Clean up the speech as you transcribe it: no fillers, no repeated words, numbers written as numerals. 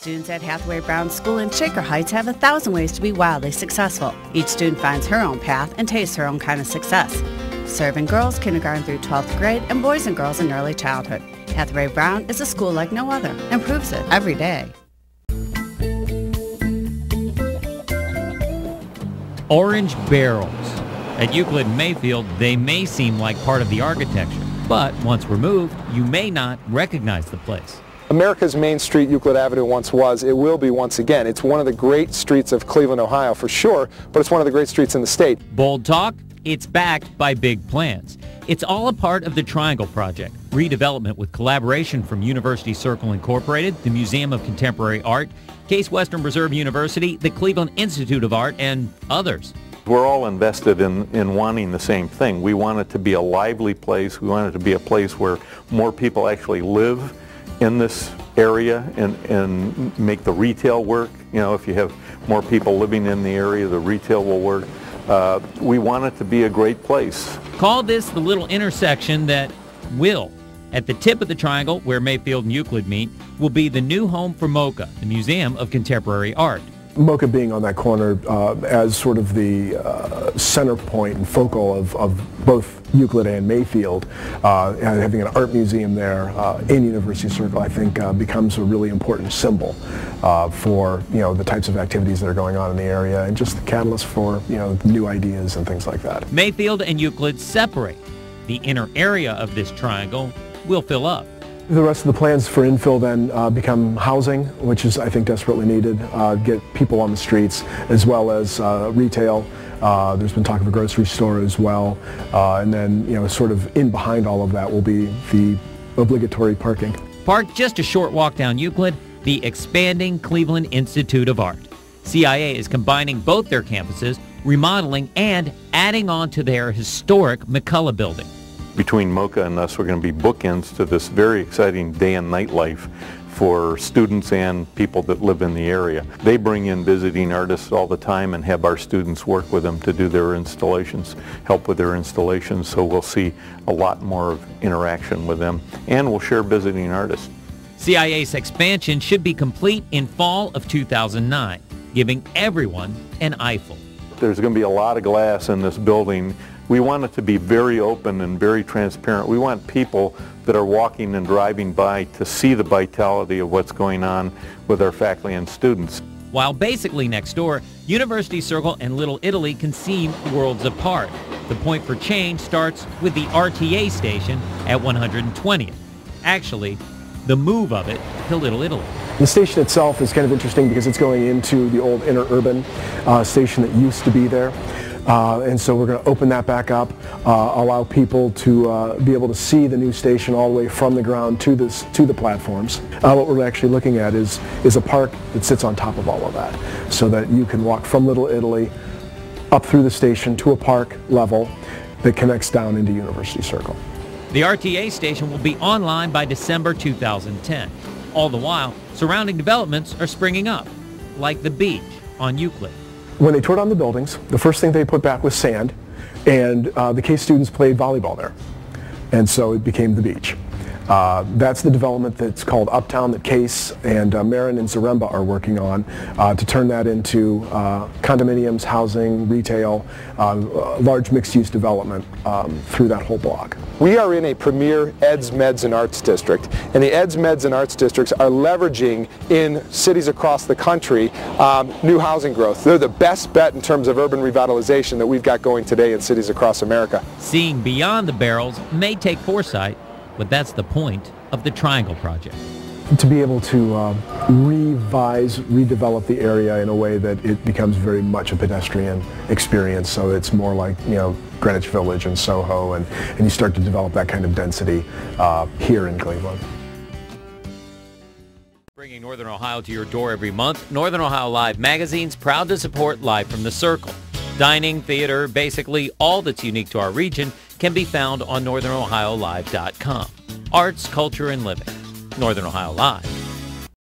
Students at Hathaway Brown School in Shaker Heights have 1,000 ways to be wildly successful. Each student finds her own path and tastes her own kind of success. Serving girls kindergarten through 12th grade and boys and girls in early childhood. Hathaway Brown is a school like no other and proves it every day. Orange barrels. At Euclid and Mayfield, they may seem like part of the architecture, but once removed, you may not recognize the place. America's Main Street, Euclid Avenue once was. It will be once again. It's one of the great streets of Cleveland, Ohio for sure, but it's one of the great streets in the state. Bold talk? It's backed by big plans. It's all a part of the Triangle Project, redevelopment with collaboration from University Circle Incorporated, the Museum of Contemporary Art, Case Western Reserve University, the Cleveland Institute of Art, and others. We're all invested in wanting the same thing. We want it to be a lively place. We want it to be a place where more people actually live in this area and make the retail work. You know, if you have more people living in the area, the retail will work. We want it to be a great place. Call this the little intersection that will. At the tip of the triangle, where Mayfield and Euclid meet, will be the new home for M.O.C.A, the Museum of Contemporary Art. M.O.C.A being on that corner as sort of the center point and focal of both Euclid and Mayfield, and having an art museum there in University Circle, I think becomes a really important symbol for the types of activities that are going on in the area, and just the catalyst for new ideas and things like that. Mayfield and Euclid separate. The inner area of this triangle will fill up. The rest of the plans for infill then become housing, which is, I think, desperately needed. Get people on the streets, as well as retail. There's been talk of a grocery store as well. And then, sort of in behind all of that will be the obligatory parking. Parked just a short walk down Euclid, the expanding Cleveland Institute of Art. CIA is combining both their campuses, remodeling and adding on to their historic McCullough building. Between M.O.C.A and us, we're going to be bookends to this very exciting day and night life for students and people that live in the area. They bring in visiting artists all the time and have our students work with them to do their installations, help with their installations, so we'll see a lot more of interaction with them, and we'll share visiting artists. CIA's expansion should be complete in fall of 2009, giving everyone an eyeful. There's going to be a lot of glass in this building. We want it to be very open and very transparent. We want people that are walking and driving by to see the vitality of what's going on with our faculty and students. While basically next door, University Circle and Little Italy can seem worlds apart. The point for change starts with the RTA station at 120th. Actually, the move of it to Little Italy. The station itself is kind of interesting because it's going into the old interurban station that used to be there. And so we're going to open that back up, allow people to be able to see the new station all the way from the ground to the platforms. What we're actually looking at is a park that sits on top of all of that, so that you can walk from Little Italy up through the station to a park level that connects down into University Circle. The RTA station will be online by December 2010. All the while, surrounding developments are springing up, like the beach on Euclid. When they tore down the buildings, the first thing they put back was sand, and the Case students played volleyball there. And so it became the beach. That's the development that's called Uptown that Case and Marin and Zaremba are working on to turn that into condominiums, housing, retail, large mixed-use development through that whole block. We are in a premier Eds, Meds, and Arts district, and the Eds, Meds, and Arts districts are leveraging in cities across the country new housing growth. They're the best bet in terms of urban revitalization that we've got going today in cities across America. Seeing beyond the barrels may take foresight, but that's the point of the Triangle Project. To be able to redevelop the area in a way that it becomes very much a pedestrian experience, so it's more like Greenwich Village and Soho, and you start to develop that kind of density here in Cleveland. Bringing Northern Ohio to your door every month, Northern Ohio Live magazine's proud to support Live from the Circle. Dining, theater, basically all that's unique to our region can be found on NorthernOhioLive.com. Arts, culture, and living. Northern Ohio Live.